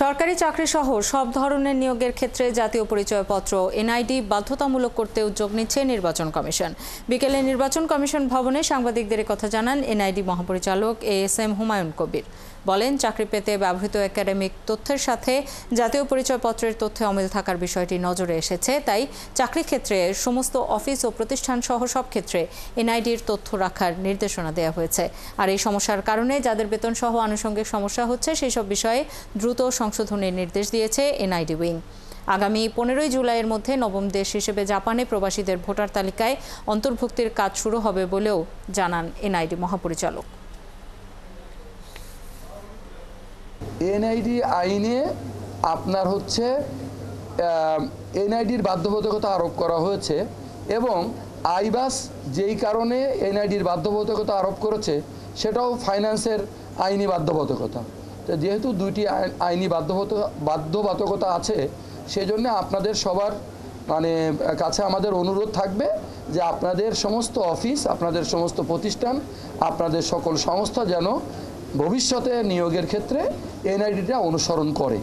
সরকারি চাকরিসহ সব ধরনের নিয়োগের ক্ষেত্রে জাতীয় পরিচয়পত্র এনআইডি বাধ্যতামূলক করতে উদ্যোগ নিচ্ছে নির্বাচন কমিশন। বিকেলে নির্বাচন কমিশন ভবনে সাংবাদিকদের কথা জানান এনআইডি মহাপরিচালক এএসএম হুমায়ুন কবির। বলেন, চাকরি পেতে ব্যবহৃত একাডেমিক তথ্যের সাথে জাতীয় পরিচয়পত্রের তথ্যে অমিল থাকার বিষয়টি নজরে এসেছে। তাই চাকরি ক্ষেত্রে সমস্ত অফিস ও প্রতিষ্ঠান সহ সব ক্ষেত্রে এনআইডির তথ্য রাখার নির্দেশনা দেওয়া হয়েছে। আর এই সমস্যার কারণে যাদের বেতন সহ আনুষঙ্গিক সমস্যা হচ্ছে সেই সব বিষয়ে দ্রুত সংশোধনের নির্দেশ দিয়েছে এনআইডি উইং। আগামী 15 জুলাইয়ের মধ্যে নবম দেশ হিসেবে জাপানে প্রবাসীদের ভোটার তালিকায় অন্তর্ভুক্তির কাজ শুরু হবে বলেও জানান এনআইডি মহাপরিচালক। এনআইডি আইনে আপনার হচ্ছে এনআইডির বাধ্যবাধকতা আরোপ করা হয়েছে এবং আইবাস যেই কারণে এনআইডির বাধ্যবাধকতা আরোপ করেছে সেটাও ফাইন্যান্সের আইনি বাধ্যবাধকতা। তো যেহেতু দুইটি আইনি বাধ্যবাধকতা আছে, সেজন্য আপনাদের সবার কাছে আমাদের অনুরোধ থাকবে যে আপনাদের সমস্ত অফিস, আপনাদের সমস্ত প্রতিষ্ঠান, আপনাদের সকল সংস্থা যেন ভবিষ্যতে নিয়োগের ক্ষেত্রে এনআইডিটা অনুসরণ করে।